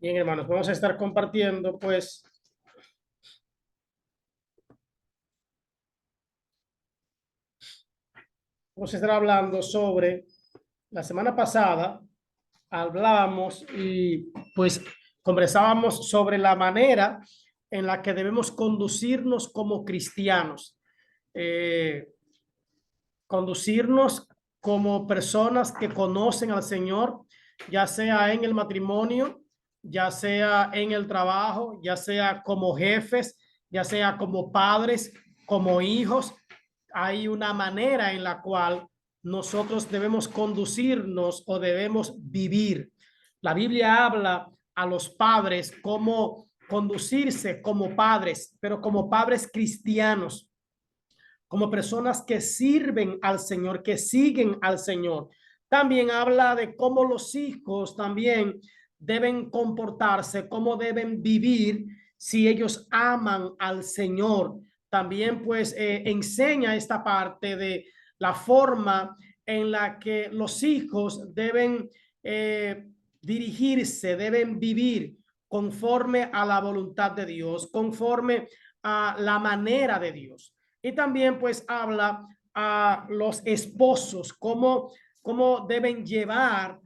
Bien, hermanos, vamos a estar compartiendo, pues, vamos a estar hablando sobre, la semana pasada hablábamos y pues conversábamos sobre la manera en la que debemos conducirnos como cristianos, eh, conducirnos como personas que conocen al Señor, ya sea en el matrimonio, ya sea en el trabajo, ya sea como jefes, ya sea como padres, como hijos. Hay una manera en la cual nosotros debemos conducirnos o debemos vivir. La Biblia habla a los padres cómo conducirse como padres, pero como padres cristianos, como personas que sirven al Señor, que siguen al Señor. También habla de cómo los hijos también deben comportarse, cómo deben vivir si ellos aman al Señor. También pues enseña esta parte de la forma en la que los hijos deben dirigirse, deben vivir conforme a la voluntad de Dios, conforme a la manera de Dios. Y también pues habla a los esposos, cómo deben llevar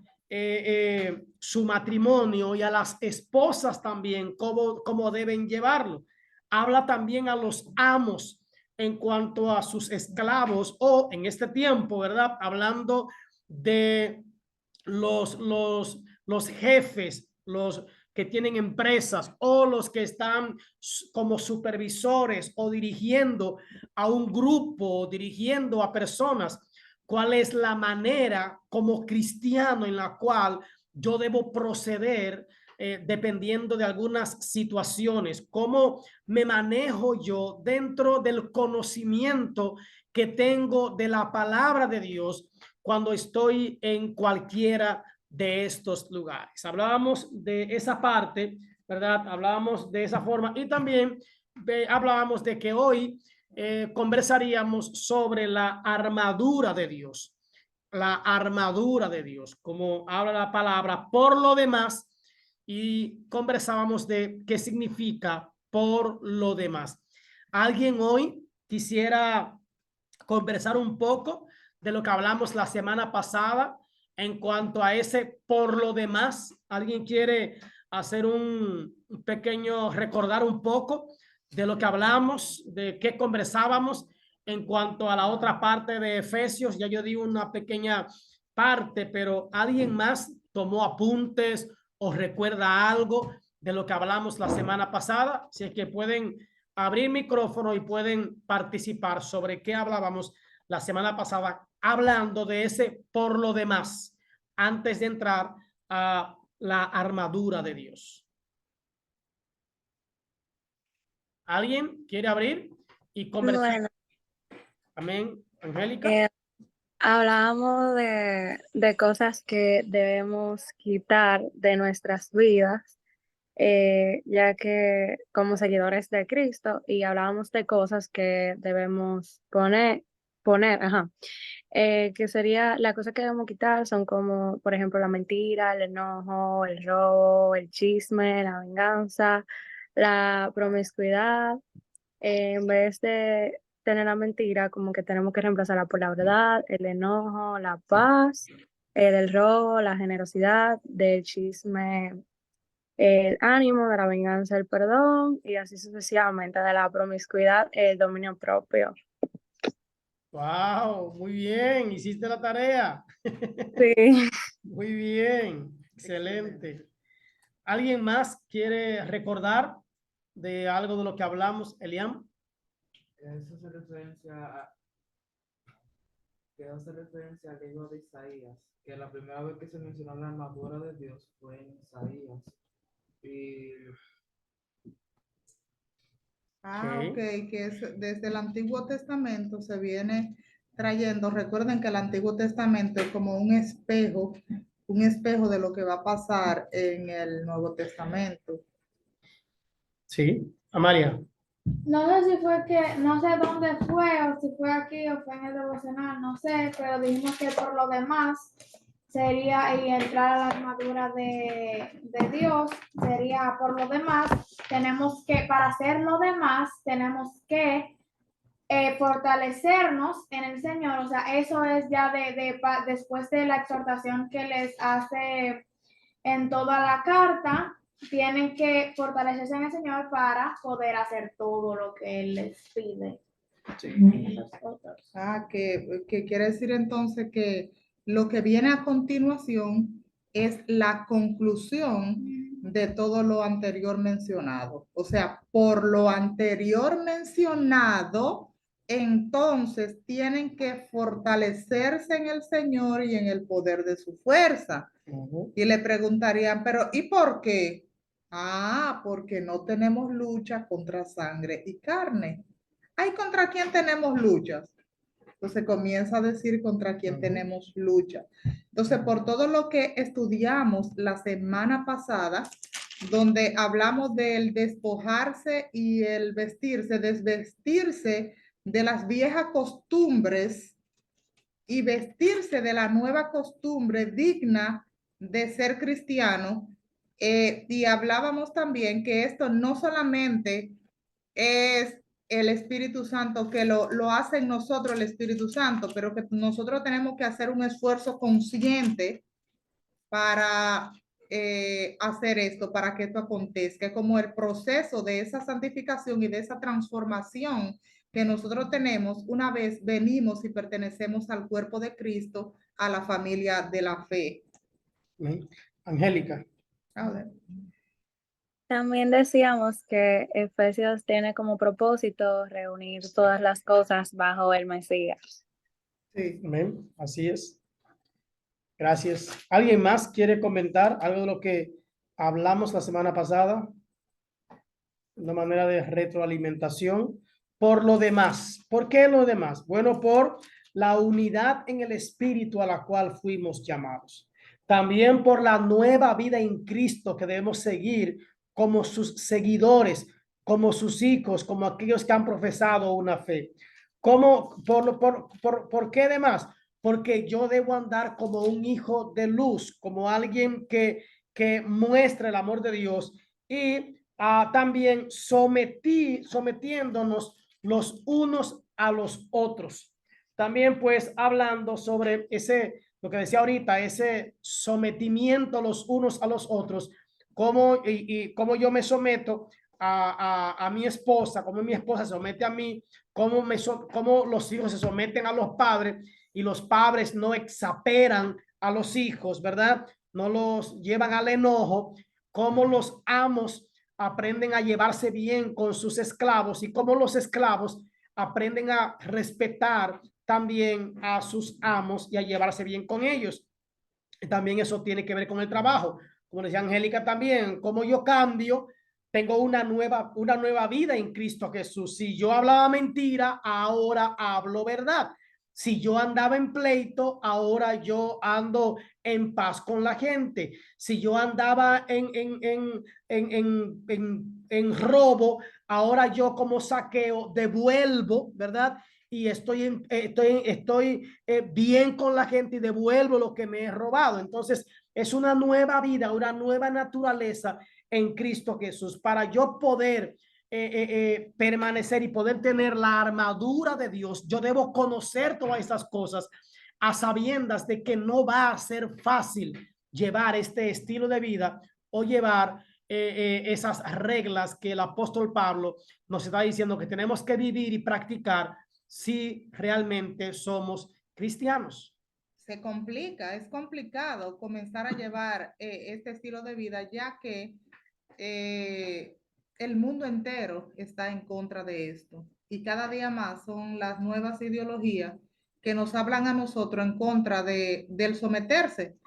su matrimonio, y a las esposas también, cómo deben llevarlo. Habla también a los amos en cuanto a sus esclavos, o en este tiempo, ¿verdad? Hablando de los jefes, los que tienen empresas, o los que están como supervisores o dirigiendo a un grupo, dirigiendo a personas. ¿Cuál es la manera como cristiano en la cual yo debo proceder dependiendo de algunas situaciones? ¿Cómo me manejo yo dentro del conocimiento que tengo de la palabra de Dios cuando estoy en cualquiera de estos lugares? Hablábamos de esa parte, ¿verdad? Hablábamos de esa forma, y también hablábamos de que hoy conversaríamos sobre la armadura de Dios. La armadura de Dios, como habla la palabra, por lo demás, y conversábamos de qué significa por lo demás. ¿Alguien hoy quisiera conversar un poco de lo que hablamos la semana pasada en cuanto a ese por lo demás? ¿Alguien quiere hacer un pequeño, recordar un poco de lo que hablamos, de qué conversábamos en cuanto a la otra parte de Efesios? Ya yo di una pequeña parte, pero ¿alguien más tomó apuntes o recuerda algo de lo que hablamos la semana pasada? Si es que pueden abrir micrófono y pueden participar sobre qué hablábamos la semana pasada, hablando de ese por lo demás, antes de entrar a la armadura de Dios. ¿Alguien quiere abrir y conversar? Bueno, Amén, Angélica. eh, hablábamos de cosas que debemos quitar de nuestras vidas, ya que como seguidores de Cristo, y hablábamos de cosas que debemos ajá, que sería la cosa que debemos quitar son como, por ejemplo, la mentira, el enojo, el robo, el chisme, la venganza, la promiscuidad. En vez de tener la mentira, como que tenemos que reemplazarla por la verdad, el enojo, la paz, el robo, la generosidad, del chisme, el ánimo, de la venganza, el perdón, y así sucesivamente, de la promiscuidad, el dominio propio. Wow, muy bien, hiciste la tarea. Sí. Muy bien, excelente. ¿Alguien más quiere recordar de algo de lo que hablamos, Eliam? Eso hace referencia que hace referencia al libro de Isaías, que la primera vez que se mencionó la armadura de Dios fue en Isaías. Y Ok. Que es, desde el Antiguo Testamento se viene trayendo. Recuerden que el Antiguo Testamento es como un espejo de lo que va a pasar en el Nuevo Testamento. Sí, Amalia. No sé si fue que, no sé dónde fue, o si fue aquí o fue en el devocional, no sé, pero dijimos que por lo demás sería, y entrar a la armadura de Dios, sería por lo demás, tenemos que, para hacer lo demás, tenemos que fortalecernos en el Señor. O sea, eso es ya después de la exhortación que les hace en toda la carta, tienen que fortalecerse en el Señor para poder hacer todo lo que Él les pide. Que quiere decir entonces que lo que viene a continuación es la conclusión de todo lo anterior mencionado. O sea, por lo anterior mencionado, entonces tienen que fortalecerse en el Señor y en el poder de su fuerza. Y le preguntarían, pero ¿y por qué? Porque no tenemos lucha contra sangre y carne. ¿Ay, contra quién tenemos luchas? Entonces comienza a decir contra quién tenemos lucha. Entonces, por todo lo que estudiamos la semana pasada, donde hablamos del despojarse y el vestirse, desvestirse de las viejas costumbres y vestirse de la nueva costumbre digna de ser cristiano, y hablábamos también que esto no solamente es el Espíritu Santo, que lo hace en nosotros el Espíritu Santo, pero que nosotros tenemos que hacer un esfuerzo consciente para hacer esto, para que esto acontezca, como el proceso de esa santificación y de esa transformación que nosotros tenemos una vez venimos y pertenecemos al cuerpo de Cristo, a la familia de la fe. Angélica. A ver. También decíamos que Efesios tiene como propósito reunir todas las cosas bajo el Mesías. Sí. Amén. Así es. Gracias. ¿Alguien más quiere comentar algo de lo que hablamos la semana pasada? Una manera de retroalimentación. Por lo demás. ¿Por qué lo demás? Bueno, por la unidad en el espíritu a la cual fuimos llamados. También por la nueva vida en Cristo que debemos seguir como sus seguidores, como sus hijos, como aquellos que han profesado una fe. ¿Cómo? ¿Por qué demás? Porque yo debo andar como un hijo de luz, como alguien que muestra el amor de Dios y también sometiéndonos los unos a los otros. También pues hablando sobre lo que decía ahorita, ese sometimiento los unos a los otros, cómo yo me someto a mi esposa, cómo mi esposa se somete a mí, cómo los hijos se someten a los padres y los padres no exasperan a los hijos, ¿verdad? No los llevan al enojo, cómo los amos aprenden a llevarse bien con sus esclavos y cómo los esclavos aprenden a respetar también a sus amos y a llevarse bien con ellos. También eso tiene que ver con el trabajo. Como decía Angélica también, como yo cambio, tengo una nueva vida en Cristo Jesús. Si yo hablaba mentira, ahora hablo verdad. Si yo andaba en pleito, ahora yo ando en paz con la gente. Si yo andaba en robo, ahora yo como saqueo devuelvo, ¿verdad? Y estoy bien con la gente y devuelvo lo que me he robado. Entonces, es una nueva vida, una nueva naturaleza en Cristo Jesús. Para yo poder permanecer y poder tener la armadura de Dios, yo debo conocer todas estas cosas a sabiendas de que no va a ser fácil llevar este estilo de vida o llevar esas reglas que el apóstol Pablo nos está diciendo que tenemos que vivir y practicar si realmente somos cristianos. Se complica, es complicado comenzar a llevar este estilo de vida, ya que el mundo entero está en contra de esto. Y cada día más son las nuevas ideologías que nos hablan a nosotros en contra del someterse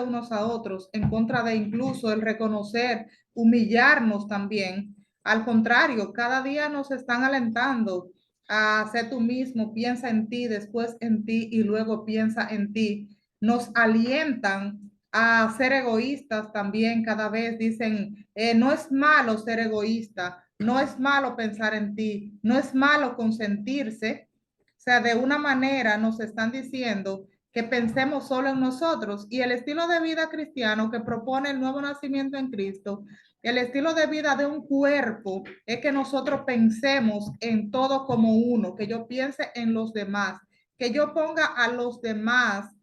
unos a otros, en contra de incluso el reconocer, humillarnos también. Al contrario, cada día nos están alentando a ser tú mismo, piensa en ti, después en ti y luego piensa en ti. Nos alientan a ser egoístas también cada vez. Dicen, no es malo ser egoísta, no es malo pensar en ti, no es malo consentirse. O sea, de una manera nos están diciendo que pensemos solo en nosotros. Y el estilo de vida cristiano que propone el nuevo nacimiento en Cristo, el estilo de vida de un cuerpo, es que nosotros pensemos en todo como uno, que yo piense en los demás, que yo ponga a los demás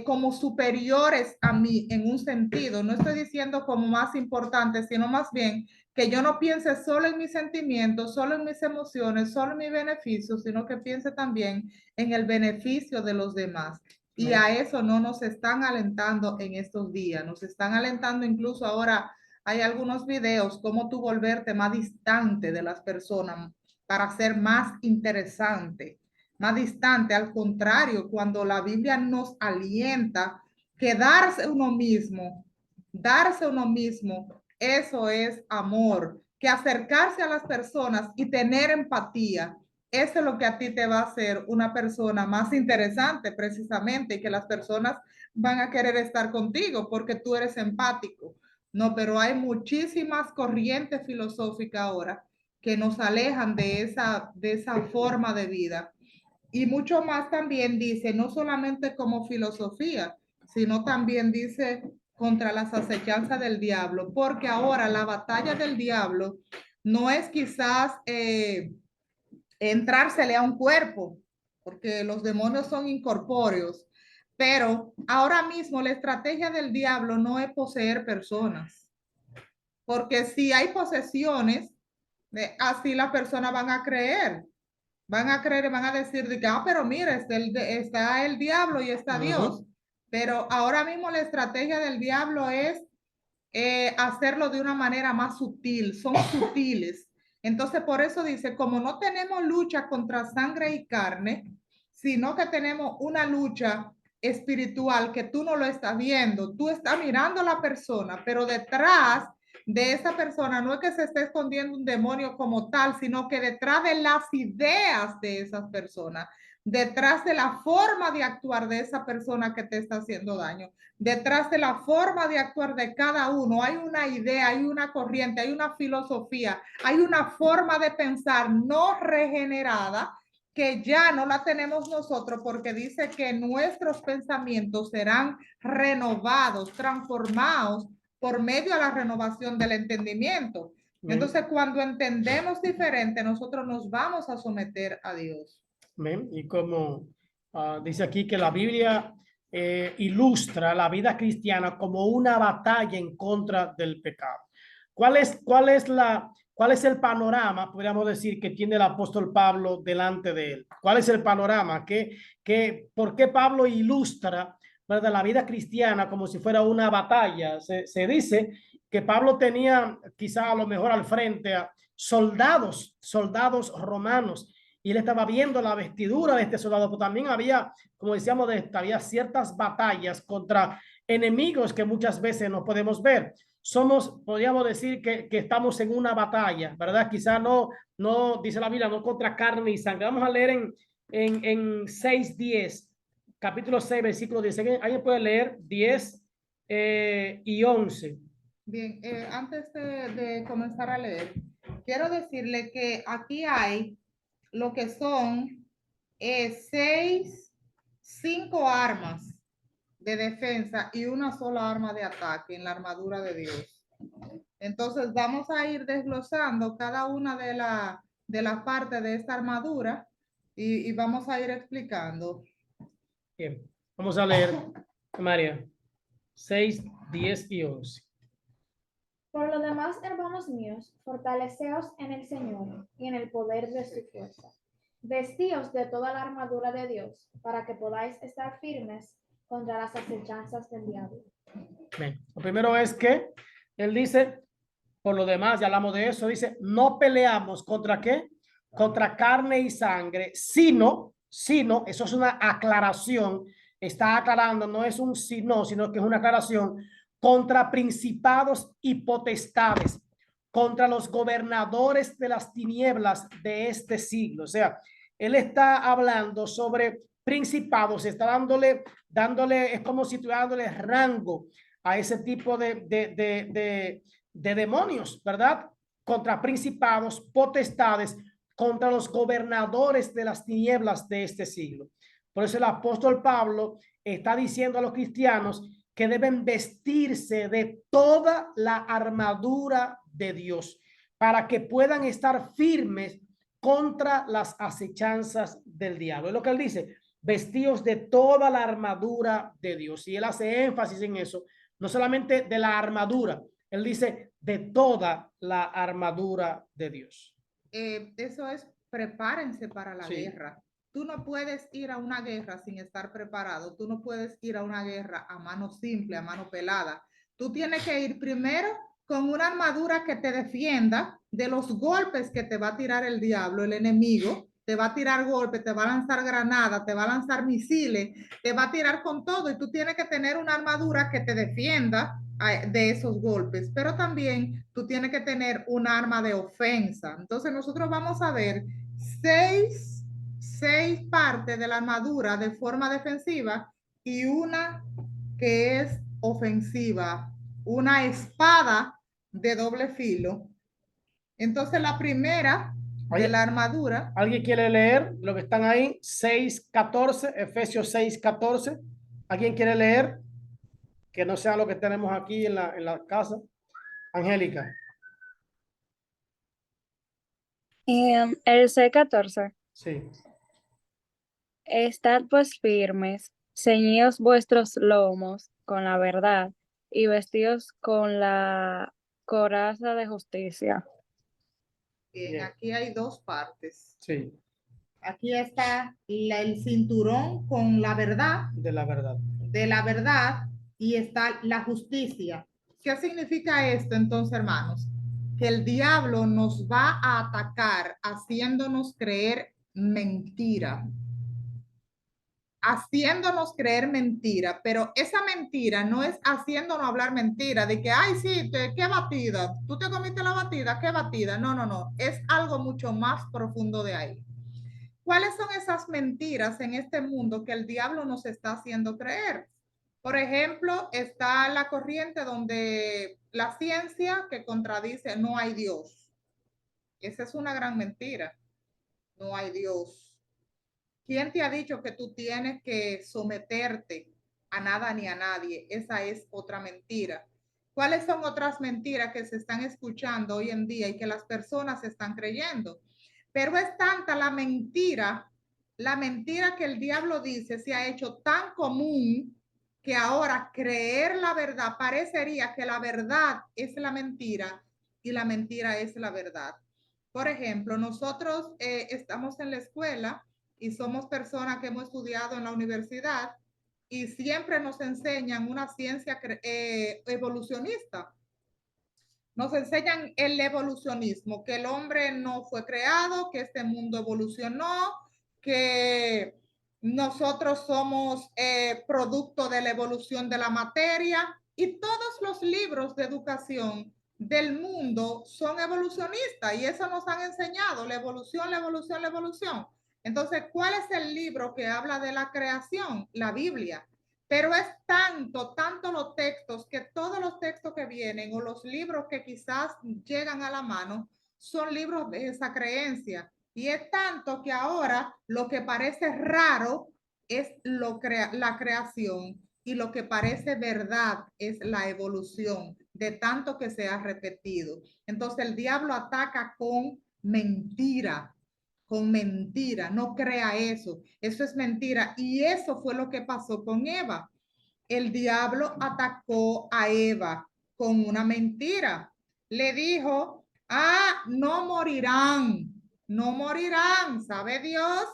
como superiores a mí en un sentido. No estoy diciendo como más importante, sino más bien que yo no piense solo en mis sentimientos, solo en mis emociones, solo en mi beneficio, sino que piense también en el beneficio de los demás. Y a eso no nos están alentando en estos días, nos están alentando incluso ahora. Hay algunos videos, cómo tú volverte más distante de las personas para ser más interesante, más distante. Al contrario, cuando la Biblia nos alienta que darse uno mismo, eso es amor, que acercarse a las personas y tener empatía. Eso es lo que a ti te va a hacer una persona más interesante precisamente, y que las personas van a querer estar contigo porque tú eres empático. No, pero hay muchísimas corrientes filosóficas ahora que nos alejan de esa forma de vida. Y mucho más también dice, no solamente como filosofía, sino también dice contra las acechanzas del diablo, porque ahora la batalla del diablo no es quizás entrársele a un cuerpo, porque los demonios son incorpóreos, pero ahora mismo la estrategia del diablo no es poseer personas, porque si hay posesiones, así las personas van a creer y van a decir de que, pero mira, está el diablo y está Dios. Pero ahora mismo la estrategia del diablo es hacerlo de una manera más sutil, son sutiles. Entonces, por eso dice, como no tenemos lucha contra sangre y carne, sino que tenemos una lucha espiritual que tú no lo estás viendo, tú estás mirando a la persona, pero detrás de esa persona no es que se esté escondiendo un demonio como tal, sino que detrás de las ideas de esas personas, detrás de la forma de actuar de esa persona que te está haciendo daño, detrás de la forma de actuar de cada uno, hay una idea, hay una corriente, hay una filosofía, hay una forma de pensar no regenerada que ya no la tenemos nosotros, porque dice que nuestros pensamientos serán renovados, transformados por medio de la renovación del entendimiento. Entonces, cuando entendemos diferente, nosotros nos vamos a someter a Dios. Y como dice aquí que la Biblia ilustra la vida cristiana como una batalla en contra del pecado. ¿Cuál es el panorama, podríamos decir, que tiene el apóstol Pablo delante de él? ¿Cuál es el panorama? ¿Por qué Pablo ilustra, ¿verdad?, la vida cristiana como si fuera una batalla? Se dice que Pablo tenía quizá a lo mejor al frente a soldados romanos, y él estaba viendo la vestidura de este soldado, pero también había, como decíamos, había ciertas batallas contra enemigos que muchas veces no podemos ver. Podríamos decir que estamos en una batalla, ¿verdad? Quizá no dice la Biblia, no contra carne y sangre. Vamos a leer en 6:10, capítulo 6, versículo 10. ¿Alguien puede leer 10 y 11? Bien, antes de comenzar a leer, quiero decirle que aquí hay lo que son 5 armas de defensa y una sola arma de ataque en la armadura de Dios. Entonces vamos a ir desglosando cada una de la partes de esta armadura y vamos a ir explicando. Bien, vamos a leer, María, 6, 10 y 11. Por lo demás, hermanos míos, fortaleceos en el Señor y en el poder de su fuerza. Vestíos de toda la armadura de Dios, para que podáis estar firmes contra las acechanzas del diablo. Bien. Lo primero es que él dice, por lo demás, ya hablamos de eso, dice, no peleamos contra ¿qué? Contra carne y sangre, sino, eso es una aclaración, está aclarando, no es un sino que es una aclaración, contra principados y potestades, contra los gobernadores de las tinieblas de este siglo. O sea, él está hablando sobre principados, está dándole, es como si estuviera dándole rango a ese tipo de demonios, ¿verdad? Contra principados, potestades, contra los gobernadores de las tinieblas de este siglo. Por eso el apóstol Pablo está diciendo a los cristianos que deben vestirse de toda la armadura de Dios para que puedan estar firmes contra las acechanzas del diablo. Es lo que él dice, vestidos de toda la armadura de Dios. Y él hace énfasis en eso, no solamente de la armadura, él dice de toda la armadura de Dios. Eso es, prepárense para la Sí. guerra. Tú no puedes ir a una guerra sin estar preparado. Tú no puedes ir a una guerra a mano simple, a mano pelada. Tú tienes que ir primero con una armadura que te defienda de los golpes que te va a tirar el diablo, el enemigo. Te va a tirar golpes, te va a lanzar granadas, te va a lanzar misiles, te va a tirar con todo. Y tú tienes que tener una armadura que te defienda de esos golpes, pero también tú tienes que tener un arma de ofensa. Entonces nosotros vamos a ver seis partes de la armadura de forma defensiva y una que es ofensiva, una espada de doble filo. Entonces la primera de la armadura. ¿Alguien quiere leer lo que están ahí? 6:14, Efesios 6:14. ¿Alguien quiere leer? Que no sea lo que tenemos aquí en la casa. Angélica. El C14. Sí. Estad pues firmes, ceñidos vuestros lomos con la verdad y vestidos con la coraza de justicia. Bien, Bien. aquí hay dos partes. Sí, Aquí está el cinturón con la verdad, de la verdad. y está la justicia. ¿Qué significa esto entonces, hermanos? Que el diablo nos va a atacar haciéndonos creer mentira. Haciéndonos creer mentira, pero esa mentira no es haciéndonos hablar mentira, de que, ay, sí, qué batida, tú te comiste la batida, qué batida. No, no, no, es algo mucho más profundo de ahí. ¿Cuáles son esas mentiras en este mundo que el diablo nos está haciendo creer? Por ejemplo, está la corriente donde la ciencia que contradice no hay Dios. Esa es una gran mentira. No hay Dios. ¿Quién te ha dicho que tú tienes que someterte a nada ni a nadie? Esa es otra mentira. ¿Cuáles son otras mentiras que se están escuchando hoy en día y que las personas están creyendo? Pero es tanta la mentira que el diablo dice se ha hecho tan común que ahora creer la verdad parecería que la verdad es la mentira y la mentira es la verdad. Por ejemplo, nosotros estamos en la escuela y somos personas que hemos estudiado en la universidad y siempre nos enseñan una ciencia evolucionista. Nos enseñan el evolucionismo, que el hombre no fue creado, que este mundo evolucionó, que nosotros somos producto de la evolución de la materia, y todos los libros de educación del mundo son evolucionistas y eso nos han enseñado, la evolución, la evolución, la evolución. Entonces, ¿cuál es el libro que habla de la creación? La Biblia. Pero es tanto los textos, que todos los textos que vienen o los libros que quizás llegan a la mano son libros de esa creencia. Y es tanto que ahora lo que parece raro es la creación y lo que parece verdad es la evolución, de tanto que se ha repetido. Entonces el diablo ataca con mentira. No crea eso, eso es mentira. Y eso fue lo que pasó con Eva. El diablo atacó a Eva con una mentira. Le dijo, no morirán, no morirán. ¿Sabe Dios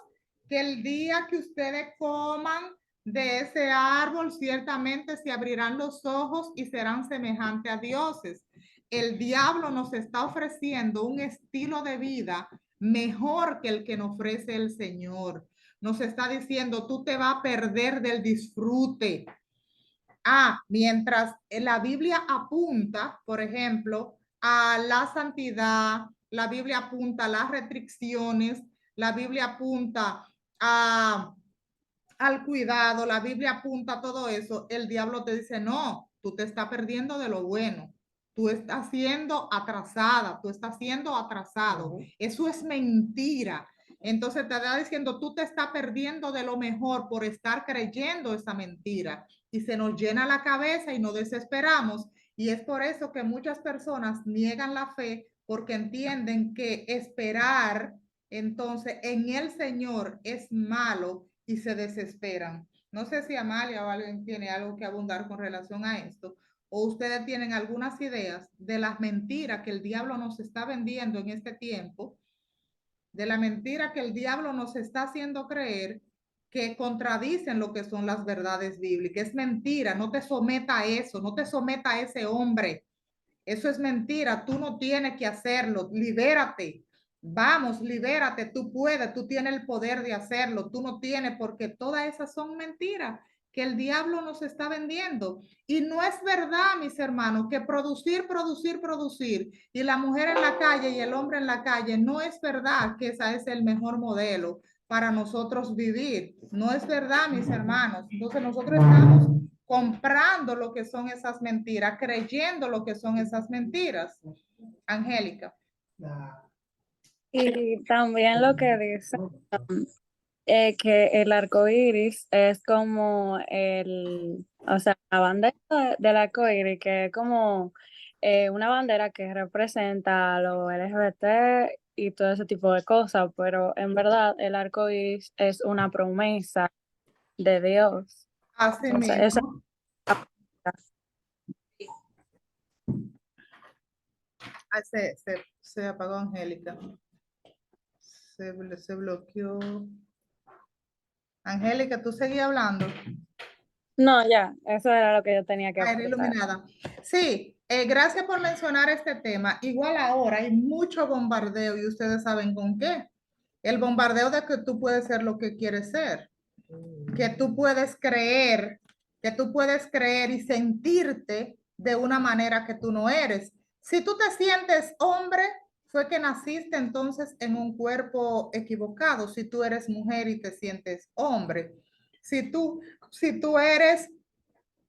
que el día que ustedes coman de ese árbol, ciertamente se abrirán los ojos y serán semejantes a dioses? El diablo nos está ofreciendo un estilo de vida mejor que el que nos ofrece el Señor. Nos está diciendo, tú te vas a perder del disfrute. Mientras la Biblia apunta, por ejemplo, a la santidad, la Biblia apunta a las restricciones, la Biblia apunta al cuidado, la Biblia apunta a todo eso, el diablo te dice, no, tú te estás perdiendo de lo bueno. Tú estás siendo atrasada, tú estás siendo atrasado. Eso es mentira. Entonces te está diciendo, tú te estás perdiendo de lo mejor por estar creyendo esa mentira. Y se nos llena la cabeza y nos desesperamos. Y es por eso que muchas personas niegan la fe porque entienden que esperar entonces en el Señor es malo y se desesperan. No sé si Amalia o alguien tiene algo que abundar con relación a esto, o ustedes tienen algunas ideas de las mentiras que el diablo nos está vendiendo en este tiempo, de la mentira que el diablo nos está haciendo creer que contradicen lo que son las verdades bíblicas. Es mentira, no te someta a eso, no te someta a ese hombre. Eso es mentira, tú no tienes que hacerlo, libérate. Vamos, libérate, tú puedes, tú tienes el poder de hacerlo, tú no tienes, porque todas esas son mentiras que el diablo nos está vendiendo. Y no es verdad, mis hermanos, que producir, y la mujer en la calle y el hombre en la calle, no es verdad que ese es el mejor modelo para nosotros vivir. No es verdad, mis hermanos. Entonces nosotros estamos comprando lo que son esas mentiras, creyendo lo que son esas mentiras. Angélica. Y también lo que dice que el arco iris es como o sea, la bandera del arco iris, que es como una bandera que representa a los LGBT y todo ese tipo de cosas, pero en verdad el arco iris es una promesa de Dios. Así Entonces, esa mismo. Ah, se apagó Angélica. Se bloqueó. Angélica, tú seguías hablando. no, ya, eso era lo que yo tenía que Ah, era aportar. iluminada. Sí, gracias por mencionar este tema. Igual ahora hay mucho bombardeo y ustedes saben con qué. El bombardeo de que tú puedes ser lo que quieres ser, que tú puedes creer, y sentirte de una manera que tú no eres. Si tú te sientes hombre, fue que naciste entonces en un cuerpo equivocado. Si tú eres mujer y te sientes hombre, si tú, si tú eres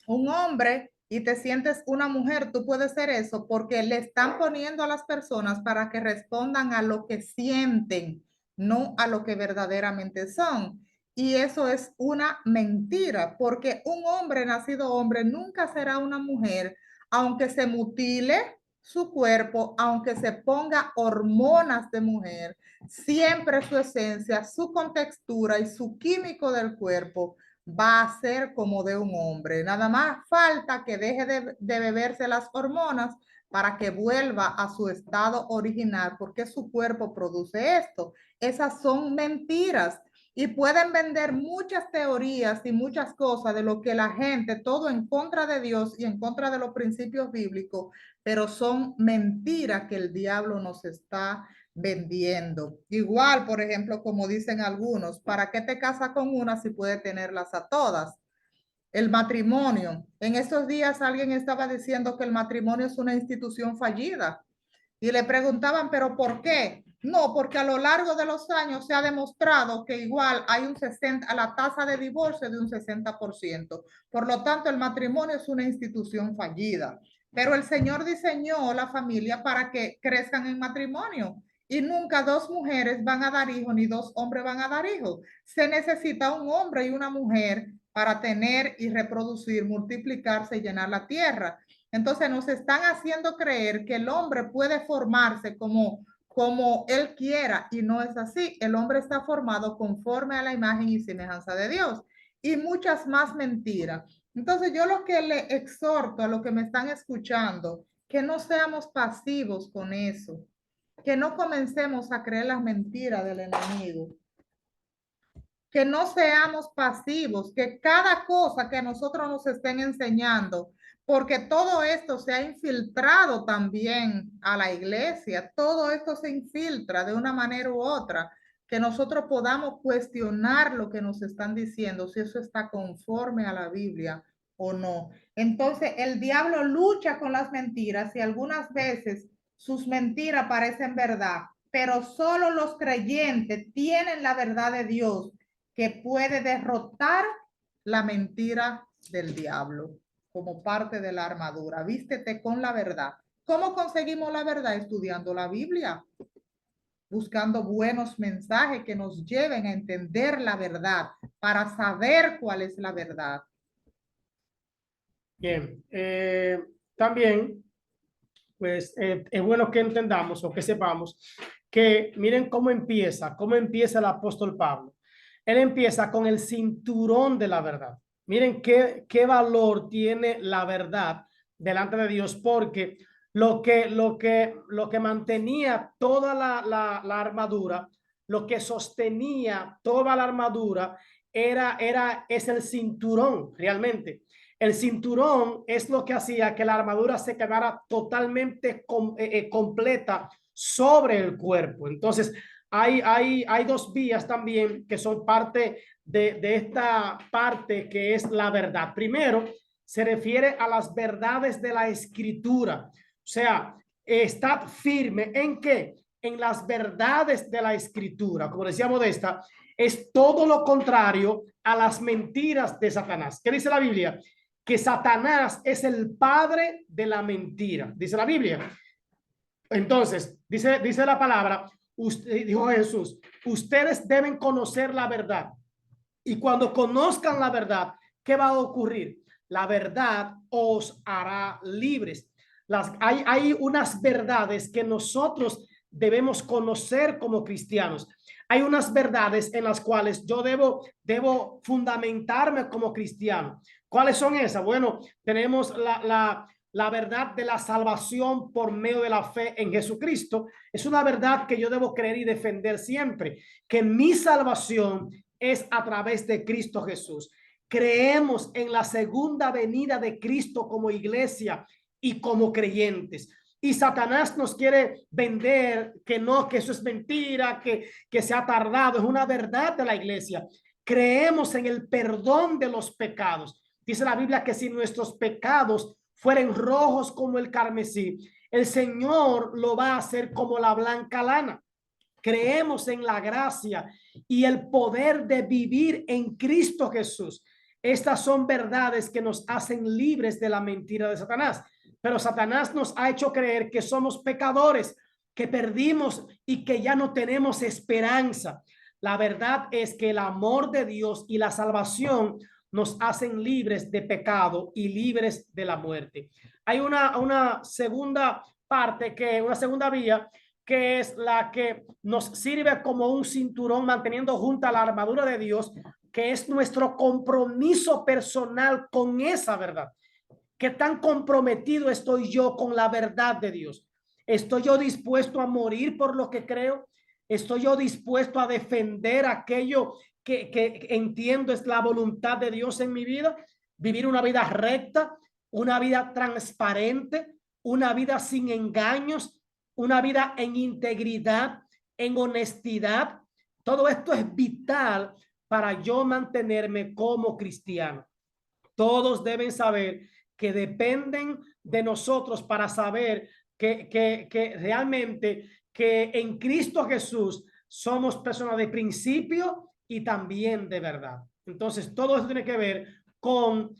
un hombre y te sientes una mujer, tú puedes ser eso porque le están poniendo a las personas para que respondan a lo que sienten, no a lo que verdaderamente son. Y eso es una mentira, porque un hombre nacido hombre nunca será una mujer, aunque se mutile su cuerpo, aunque se ponga hormonas de mujer, siempre su esencia, su contextura y su químico del cuerpo va a ser como de un hombre. Nada más falta que deje de beberse las hormonas para que vuelva a su estado original, porque su cuerpo produce esto. Esas son mentiras y pueden vender muchas teorías y muchas cosas de lo que la gente, todo en contra de Dios y en contra de los principios bíblicos, pero son mentiras que el diablo nos está vendiendo. Igual, por ejemplo, como dicen algunos, ¿para qué te casas con una si puedes tenerlas a todas? El matrimonio. En estos días alguien estaba diciendo que el matrimonio es una institución fallida y le preguntaban, ¿pero por qué? No, porque a lo largo de los años se ha demostrado que igual hay un 60, a la tasa de divorcio de un 60%. Por lo tanto, el matrimonio es una institución fallida. Pero el Señor diseñó la familia para que crezcan en matrimonio. Y nunca dos mujeres van a dar hijos, ni dos hombres van a dar hijos. Se necesita un hombre y una mujer para tener y reproducir, multiplicarse y llenar la tierra. Entonces nos están haciendo creer que el hombre puede formarse como él quiera y no es así. El hombre está formado conforme a la imagen y semejanza de Dios y muchas más mentiras. Entonces yo lo que le exhorto a los que me están escuchando, que no seamos pasivos con eso, que no comencemos a creer las mentiras del enemigo, que no seamos pasivos, que cada cosa que nosotros nos estén enseñando, porque todo esto se ha infiltrado también a la iglesia, todo esto se infiltra de una manera u otra, que nosotros podamos cuestionar lo que nos están diciendo, si eso está conforme a la Biblia o no. Entonces, el diablo lucha con las mentiras y algunas veces sus mentiras parecen verdad, pero solo los creyentes tienen la verdad de Dios que puede derrotar la mentira del diablo como parte de la armadura. Vístete con la verdad. ¿Cómo conseguimos la verdad? Estudiando la Biblia. buscando buenos mensajes que nos lleven a entender la verdad, para saber cuál es la verdad. Bien, también, pues es bueno que entendamos o que sepamos que miren cómo empieza el apóstol Pablo. Él empieza con el cinturón de la verdad. Miren qué valor tiene la verdad delante de Dios, porque lo que mantenía toda la armadura, lo que sostenía toda la armadura es el cinturón realmente. El cinturón es lo que hacía que la armadura se quedara totalmente completa sobre el cuerpo. Entonces, hay dos vías también que son parte de esta parte que es la verdad. Primero, se refiere a las verdades de la escritura. O sea, está firme ¿en qué? En las verdades de la escritura. Como decía Modesta, es todo lo contrario a las mentiras de Satanás. ¿Qué dice la Biblia? Que Satanás es el padre de la mentira, dice la Biblia. Entonces, dice la palabra, dijo Jesús, ustedes deben conocer la verdad. Y cuando conozcan la verdad, ¿qué va a ocurrir? La verdad os hará libres. Hay unas verdades que nosotros debemos conocer como cristianos. Hay unas verdades en las cuales yo debo fundamentarme como cristiano. ¿Cuáles son esas? Bueno, tenemos la verdad de la salvación por medio de la fe en Jesucristo. Es una verdad que yo debo creer y defender siempre, que mi salvación es a través de Cristo Jesús. Creemos en la segunda venida de Cristo como iglesia y como creyentes. Y Satanás nos quiere vender que no, que eso es mentira, que se ha tardado. Es una verdad de la iglesia. Creemos en el perdón de los pecados. Dice la Biblia que si nuestros pecados fueren rojos como el carmesí, el Señor lo va a hacer como la blanca lana. Creemos en la gracia y el poder de vivir en Cristo Jesús. Estas son verdades que nos hacen libres de la mentira de Satanás. Pero Satanás nos ha hecho creer que somos pecadores, que perdimos y que ya no tenemos esperanza. La verdad es que el amor de Dios y la salvación nos hacen libres de pecado y libres de la muerte. Hay una segunda parte, una segunda vía, que es la que nos sirve como un cinturón manteniendo junta la armadura de Dios, que es nuestro compromiso personal con esa verdad. ¿Qué tan comprometido estoy yo con la verdad de Dios? ¿Estoy yo dispuesto a morir por lo que creo? ¿Estoy yo dispuesto a defender aquello que entiendo es la voluntad de Dios en mi vida? Vivir una vida recta, una vida transparente, una vida sin engaños, una vida en integridad, en honestidad. Todo esto es vital para yo mantenerme como cristiano. Todos deben saber que dependen de nosotros para saber que realmente que en Cristo Jesús somos personas de principio y también de verdad. Entonces, todo eso tiene que ver con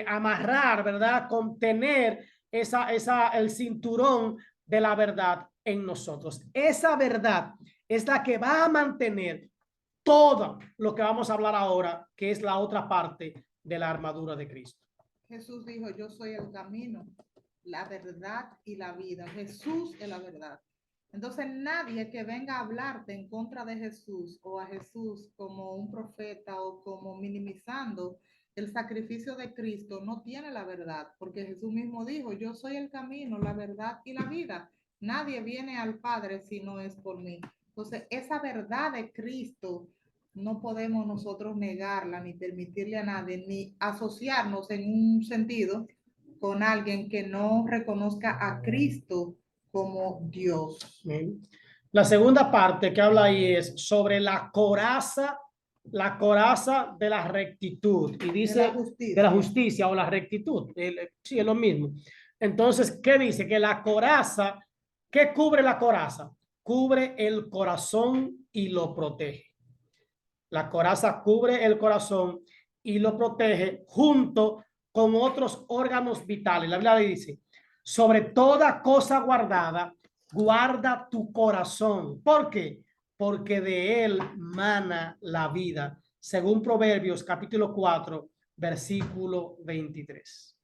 amarrar, ¿verdad? Con tener el cinturón de la verdad en nosotros. Esa verdad es la que va a mantener todo lo que vamos a hablar ahora, que es la otra parte de la armadura de Cristo. Jesús dijo, yo soy el camino, la verdad y la vida. Jesús es la verdad. Entonces nadie que venga a hablarte en contra de Jesús o a Jesús como un profeta o como minimizando el sacrificio de Cristo no tiene la verdad, porque Jesús mismo dijo, yo soy el camino, la verdad y la vida. Nadie viene al Padre si no es por mí. Entonces esa verdad de Cristo no podemos nosotros negarla ni permitirle a nadie ni asociarnos en un sentido con alguien que no reconozca a Cristo como Dios. La segunda parte que habla ahí es sobre la coraza de la rectitud y dice de la justicia o la rectitud. Sí, es lo mismo. Entonces, ¿qué dice? Que la coraza, ¿qué cubre la coraza? Cubre el corazón y lo protege. La coraza cubre el corazón y lo protege junto con otros órganos vitales. La Biblia dice, sobre toda cosa guardada, guarda tu corazón. ¿Por qué? Porque de él mana la vida, según Proverbios capítulo 4, versículo 23.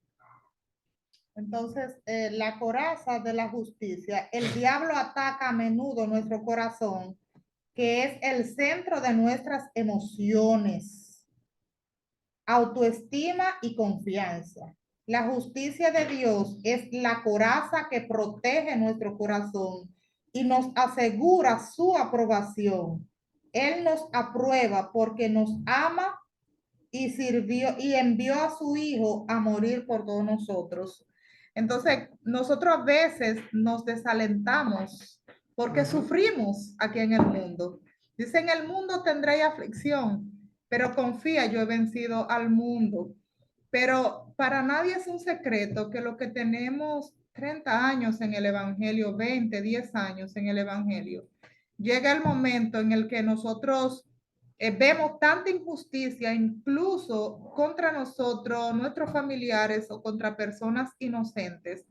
Entonces, la coraza de la justicia, el diablo ataca a menudo nuestro corazón, que es el centro de nuestras emociones, autoestima y confianza. La justicia de Dios es la coraza que protege nuestro corazón y nos asegura su aprobación. Él nos aprueba porque nos ama y sirvió y envió a su hijo a morir por todos nosotros. Entonces, nosotros a veces nos desalentamos porque sufrimos aquí en el mundo. Dice, en el mundo tendréis aflicción, pero confía, yo he vencido al mundo. Pero para nadie es un secreto que lo que tenemos 30 años en el Evangelio, 20, 10 años en el Evangelio, llega el momento en el que nosotros vemos tanta injusticia, incluso contra nosotros, nuestros familiares o contra personas inocentes,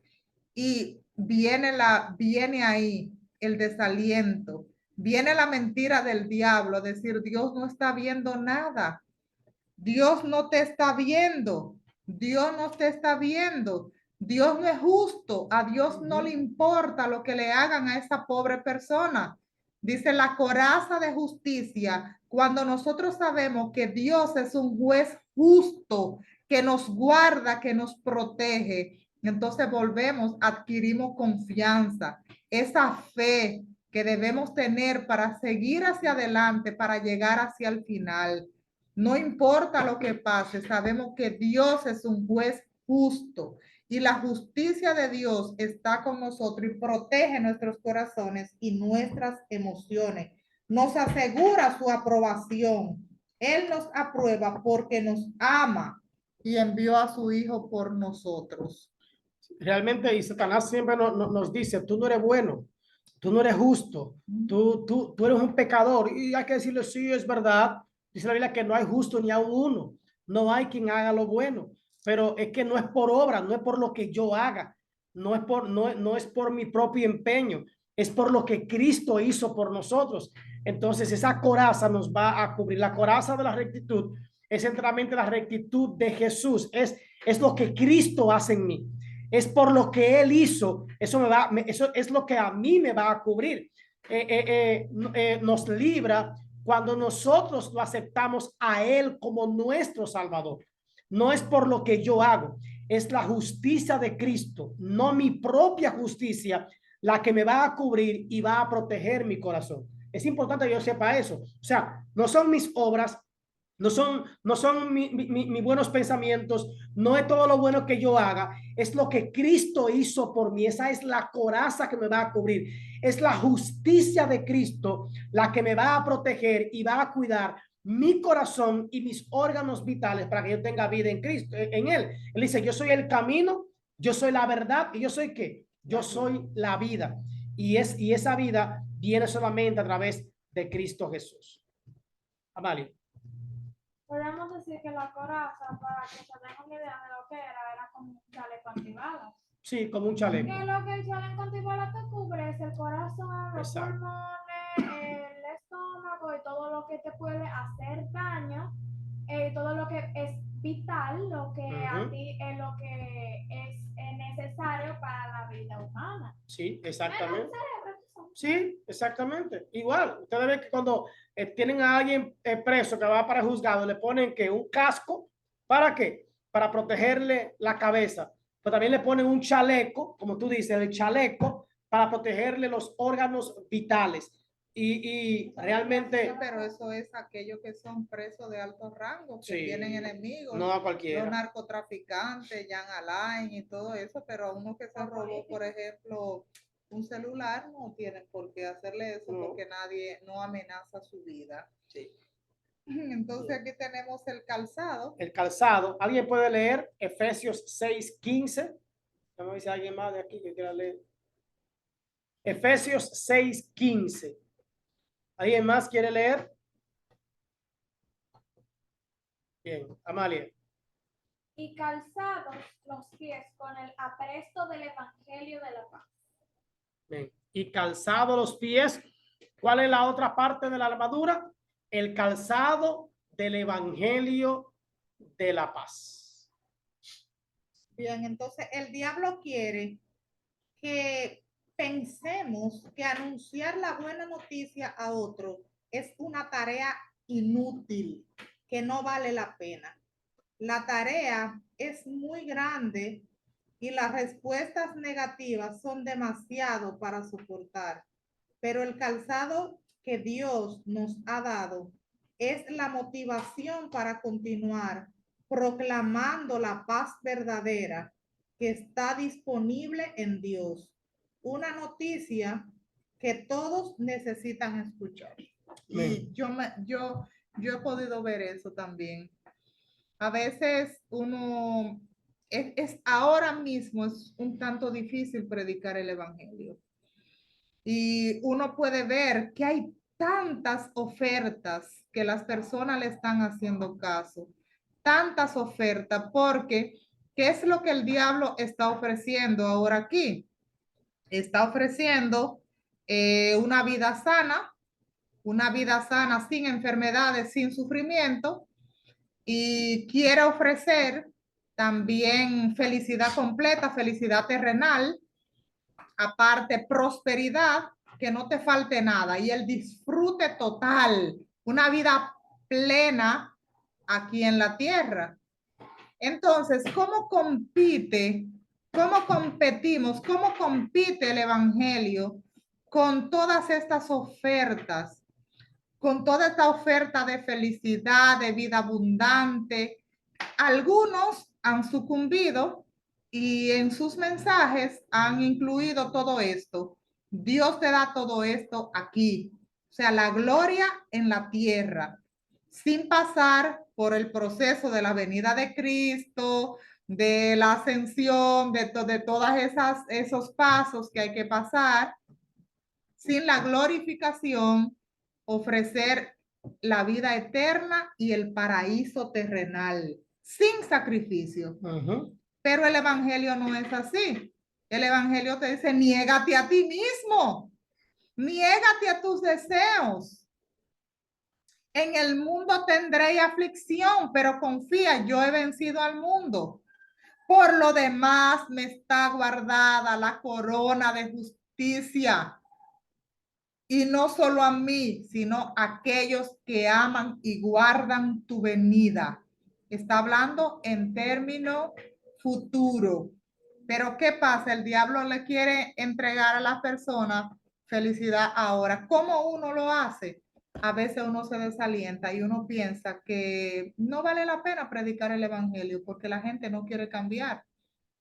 y viene ahí el desaliento, viene la mentira del diablo, decir, Dios no está viendo nada. Dios no te está viendo. Dios no te está viendo. Dios no es justo. A Dios no le importa lo que le hagan a esa pobre persona. Dice la coraza de justicia. Cuando nosotros sabemos que Dios es un juez justo, que nos guarda, que nos protege, entonces volvemos, adquirimos confianza, esa fe que debemos tener para seguir hacia adelante, para llegar hacia el final. No importa lo que pase, sabemos que Dios es un juez justo y la justicia de Dios está con nosotros y protege nuestros corazones y nuestras emociones. Nos asegura su aprobación. Él nos aprueba porque nos ama y envió a su Hijo por nosotros. Realmente, y Satanás siempre nos dice, tú no eres bueno, tú no eres justo, tú eres un pecador. Y hay que decirle, sí, es verdad. Dice la Biblia que no hay justo ni a uno, no hay quien haga lo bueno, pero es que no es por obra, no es por lo que yo haga, no es por mi propio empeño, es por lo que Cristo hizo por nosotros. Entonces esa coraza nos va a cubrir. La coraza de la rectitud es enteramente la rectitud de Jesús, es lo que Cristo hace en mí, es por lo que él hizo. Eso es lo que a mí me va a cubrir. Nos libra cuando nosotros lo aceptamos a él como nuestro Salvador. No es por lo que yo hago, es la justicia de Cristo, no mi propia justicia, la que me va a cubrir y va a proteger mi corazón. Es importante que yo sepa eso. O sea, no son mis obras, no son mis buenos pensamientos, no es todo lo bueno que yo haga, es lo que Cristo hizo por mí. Esa es la coraza que me va a cubrir, es la justicia de Cristo la que me va a proteger y va a cuidar mi corazón y mis órganos vitales para que yo tenga vida en Cristo, en él. Él dice, yo soy el camino, yo soy la verdad y yo soy ¿qué? Yo soy la vida. Y esa vida viene solamente a través de Cristo Jesús. Amalia. Podemos decir que la coraza, para que se den una idea de lo que era como un chaleco antibalas. Sí, como un chaleco. Que lo que el chaleco antibalas te cubre es el corazón, los pulmones, el estómago y todo lo que te puede hacer daño, todo lo que es vital, lo que a ti es lo que es necesario para la vida humana. Sí, exactamente. Sí, exactamente. Igual, ustedes ven que cuando tienen a alguien preso que va para el juzgado, le ponen que un casco, ¿para qué? Para protegerle la cabeza. Pero también le ponen un chaleco, como tú dices, el chaleco para protegerle los órganos vitales. Y realmente... Sí, pero eso es aquellos que son presos de alto rango, que sí, tienen enemigos. No a cualquiera. Los narcotraficantes, Jan Alain y todo eso, pero a uno que se robó, por ejemplo, un celular, no tienen por qué hacerle eso, porque nadie no amenaza su vida. Sí. Entonces aquí tenemos el calzado. El calzado. ¿Alguien puede leer Efesios 6:15? Vamos a ver si hay alguien más de aquí que quiera leer. Efesios 6:15. ¿Alguien más quiere leer? Bien, Amalia. Y calzados los pies con el apresto del evangelio de la paz. Bien. y calzado los pies. ¿Cuál es la otra parte de la armadura? El calzado del evangelio de la paz. Bien, entonces el diablo quiere que pensemos que anunciar la buena noticia a otro es una tarea inútil, que no vale la pena. La tarea es muy grande y las respuestas negativas son demasiado para soportar. Pero el calzado que Dios nos ha dado es la motivación para continuar proclamando la paz verdadera que está disponible en Dios. Una noticia que todos necesitan escuchar. Y yo he podido ver eso también. A veces uno, ahora mismo es un tanto difícil predicar el evangelio. Y uno puede ver que hay tantas ofertas que las personas le están haciendo caso. Tantas ofertas, porque ¿qué es lo que el diablo está ofreciendo ahora aquí? Está ofreciendo una vida sana sin enfermedades, sin sufrimiento, y quiere ofrecer también felicidad completa, felicidad terrenal, aparte prosperidad, que no te falte nada, y el disfrute total, una vida plena aquí en la tierra. Entonces, ¿cómo compite, cómo competimos, cómo compite el evangelio con todas estas ofertas, con toda esta oferta de felicidad, de vida abundante? Algunos han sucumbido y en sus mensajes han incluido todo esto. Dios te da todo esto aquí, o sea, la gloria en la tierra, sin pasar por el proceso de la venida de Cristo, de la ascensión, de todos esos pasos que hay que pasar, sin la glorificación, ofrecer la vida eterna y el paraíso terrenal, sin sacrificio. Pero el evangelio no es así. El evangelio te dice, niégate a ti mismo, niégate a tus deseos. En el mundo tendréis aflicción, pero confía, yo he vencido al mundo. Por lo demás me está guardada la corona de justicia. Y no solo a mí, sino a aquellos que aman y guardan tu venida. Está hablando en término futuro. Pero ¿qué pasa? El diablo le quiere entregar a las personas felicidad ahora. ¿Cómo uno lo hace? A veces uno se desalienta y uno piensa que no vale la pena predicar el evangelio porque la gente no quiere cambiar.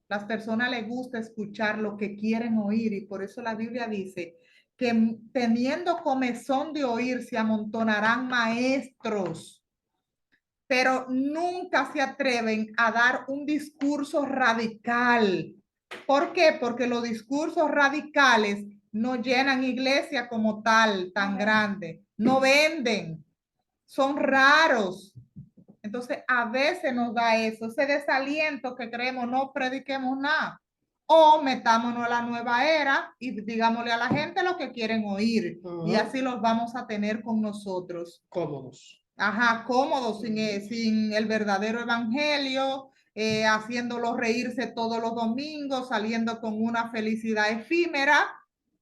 Las personas les gusta escuchar lo que quieren oír y por eso la Biblia dice que teniendo comezón de oír se amontonarán maestros, pero nunca se atreven a dar un discurso radical. ¿Por qué? Porque los discursos radicales no llenan iglesia como tal, tan grande, no venden, son raros. Entonces, a veces nos da eso, ese desaliento que creemos, no prediquemos nada. O metámonos a la nueva era y digámosle a la gente lo que quieren oír. Y así los vamos a tener con nosotros. Cómodos. Ajá, cómodos, sin el verdadero evangelio, haciéndolos reírse todos los domingos, saliendo con una felicidad efímera,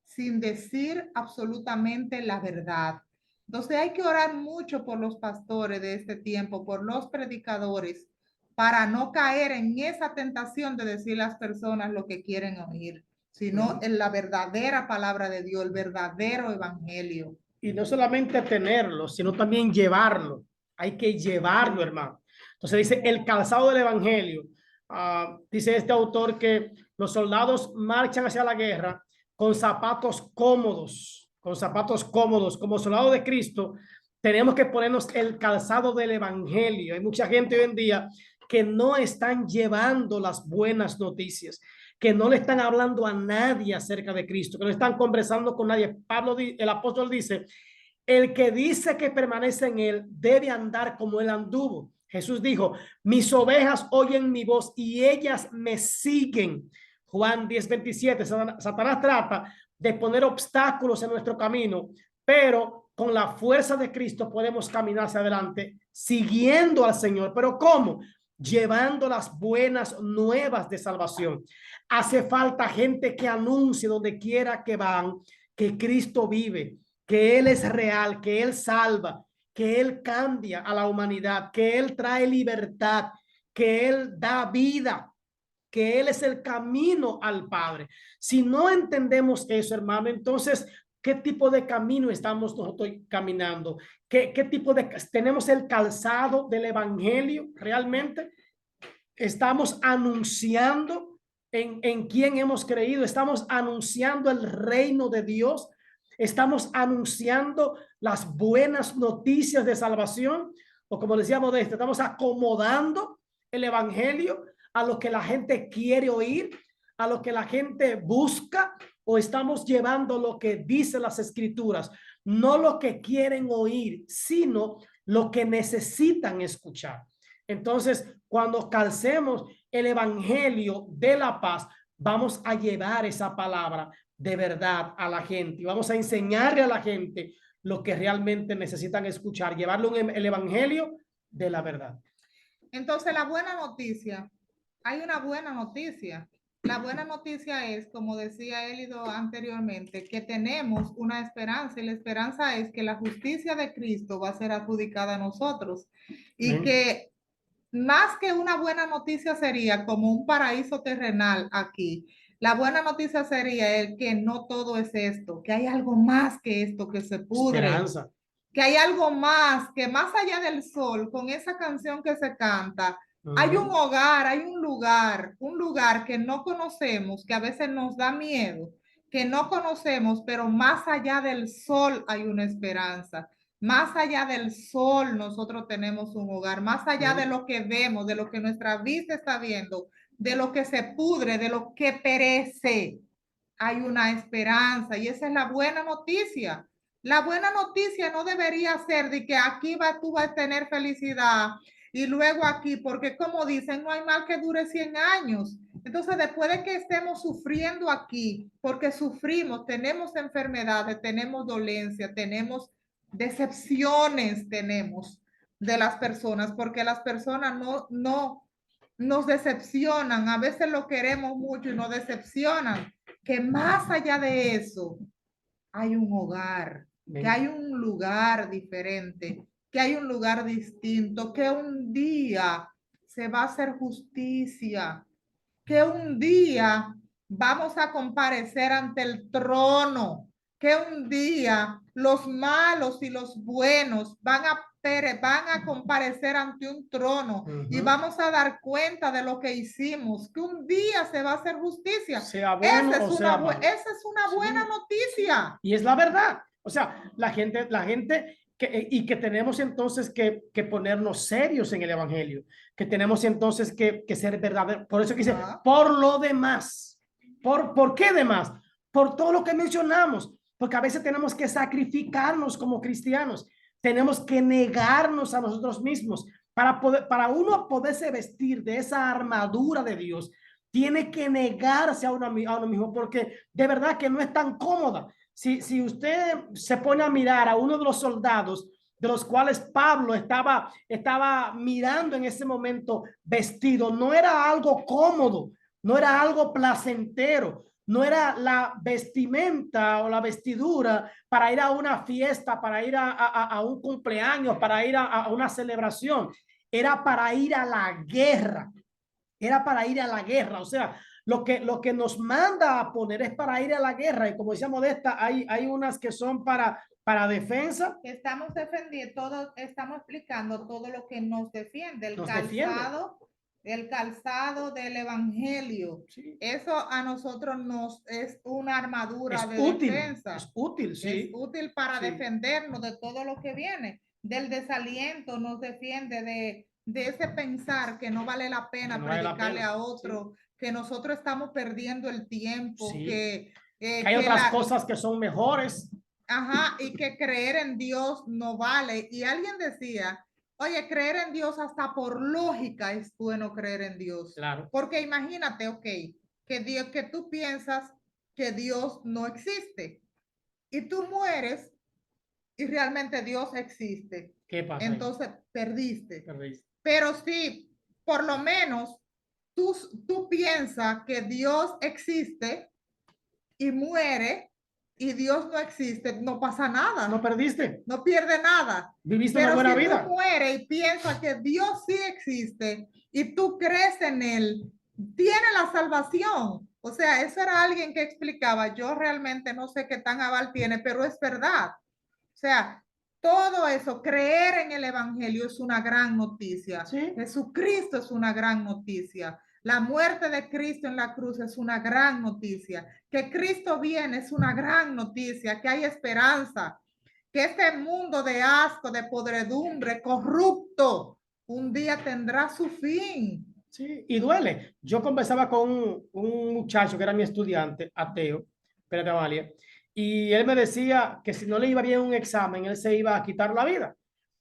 sin decir absolutamente la verdad. Entonces hay que orar mucho por los pastores de este tiempo, por los predicadores, para no caer en esa tentación de decir a las personas lo que quieren oír, sino en la verdadera palabra de Dios, el verdadero evangelio. Y no solamente tenerlo, sino también llevarlo. Hay que llevarlo, hermano. Entonces dice el calzado del evangelio. Dice este autor que los soldados marchan hacia la guerra con zapatos cómodos, como soldados de Cristo. Tenemos que ponernos el calzado del evangelio. Hay mucha gente hoy en día que no están llevando las buenas noticias, que no le están hablando a nadie acerca de Cristo, que no están conversando con nadie. Pablo, el apóstol dice, el que dice que permanece en él debe andar como él anduvo. Jesús dijo, mis ovejas oyen mi voz y ellas me siguen. Juan 10:27, Satanás trata de poner obstáculos en nuestro camino, pero con la fuerza de Cristo podemos caminar hacia adelante siguiendo al Señor. ¿Pero cómo? Llevando las buenas nuevas de salvación. Hace falta gente que anuncie donde quiera que van que Cristo vive, que Él es real, que Él salva, que Él cambia a la humanidad, que Él trae libertad, que Él da vida, que Él es el camino al Padre. Si no entendemos eso, hermano, entonces, ¿qué tipo de camino estamos nosotros caminando? ¿Qué tipo de... ¿Tenemos el calzado del evangelio realmente? ¿Estamos anunciando en quién hemos creído? ¿Estamos anunciando el reino de Dios? ¿Estamos anunciando las buenas noticias de salvación? O como decíamos de esto, estamos acomodando el evangelio a lo que la gente quiere oír, a lo que la gente busca, o estamos llevando lo que dicen las escrituras, no lo que quieren oír, sino lo que necesitan escuchar. Entonces, cuando calcemos el evangelio de la paz, vamos a llevar esa palabra de verdad a la gente y vamos a enseñarle a la gente lo que realmente necesitan escuchar, llevarle el evangelio de la verdad. Entonces, la buena noticia, hay una buena noticia. La buena noticia es, como decía Elido anteriormente, que tenemos una esperanza y la esperanza es que la justicia de Cristo va a ser adjudicada a nosotros y Amén. que más que una buena noticia sería como un paraíso terrenal aquí. La buena noticia sería el que no todo es esto, que hay algo más que esto que se pudre. Esperanza. Que hay algo más, que más allá del sol, con esa canción que se canta, hay un hogar, hay un lugar que no conocemos, que a veces nos da miedo, que no conocemos, pero más allá del sol hay una esperanza. Más allá del sol nosotros tenemos un hogar, más allá de lo que vemos, de lo que nuestra vista está viendo, de lo que se pudre, de lo que perece, hay una esperanza y esa es la buena noticia. La buena noticia no debería ser de que aquí tú vas a tener felicidad y luego aquí, porque como dicen, no hay mal que dure 100 años. Entonces, después de que estemos sufriendo aquí, porque sufrimos, tenemos enfermedades, tenemos dolencia, tenemos decepciones, tenemos de las personas, porque las personas no nos decepcionan. A veces lo queremos mucho y nos decepcionan. Que más allá de eso, hay un hogar, que hay un lugar diferente, que hay un lugar distinto, que un día se va a hacer justicia, que un día vamos a comparecer ante el trono, que un día los malos y los buenos van a comparecer ante un trono y vamos a dar cuenta de lo que hicimos, que un día se va a hacer justicia. Sea bueno esa o sea malo. Esa es una buena noticia. Y es la verdad. O sea, la gente que tenemos entonces que ponernos serios en el evangelio, que tenemos entonces que ser verdaderos. Por eso que dice, por lo demás. ¿Por qué demás? Por todo lo que mencionamos, porque a veces tenemos que sacrificarnos como cristianos, tenemos que negarnos a nosotros mismos para uno poderse vestir de esa armadura de Dios. Tiene que negarse a uno mismo, porque de verdad que no es tan cómoda. Si usted se pone a mirar a uno de los soldados de los cuales Pablo estaba mirando en ese momento vestido, no era algo cómodo, no era algo placentero, no era la vestimenta o la vestidura para ir a una fiesta, para ir a un cumpleaños, para ir a una celebración, era para ir a la guerra. Era para ir a la guerra, o sea, lo que nos manda a poner es para ir a la guerra. Y como decíamos de esta, hay unas que son para defensa. Estamos defendiendo todo, estamos explicando todo lo que nos defiende, el calzado del evangelio. Sí. Eso a nosotros nos es una armadura de defensa. Es útil, sí. Es útil para defendernos de todo lo que viene. Del desaliento nos defiende de ese pensar que no vale la pena predicarle a otro, que nosotros estamos perdiendo el tiempo, que hay otras cosas que son mejores. Ajá, y que creer en Dios no vale. Y alguien decía, oye, creer en Dios hasta por lógica es bueno creer en Dios. Claro. Porque imagínate, ok, que tú piensas que Dios no existe y tú mueres y realmente Dios existe. ¿Qué pasa ahí? Entonces perdiste. Perdiste. Pero si por lo menos tú piensas que Dios existe y muere y Dios no existe, no pasa nada. No perdiste. No pierde nada. Viviste Pero una buena si vida. tú mueres y piensas que Dios sí existe y tú crees en Él, tiene la salvación. O sea, eso era alguien que explicaba, yo realmente no sé qué tan aval tiene, pero es verdad. O sea, todo eso, creer en el Evangelio es una gran noticia. Sí. Jesucristo es una gran noticia. La muerte de Cristo en la cruz es una gran noticia. Que Cristo viene es una gran noticia, que hay esperanza, que este mundo de asco, de podredumbre, corrupto, un día tendrá su fin. Sí, y duele. Yo conversaba con un muchacho que era mi estudiante, ateo, Pedro Amalia, y él me decía que si no le iba bien un examen, él se iba a quitar la vida.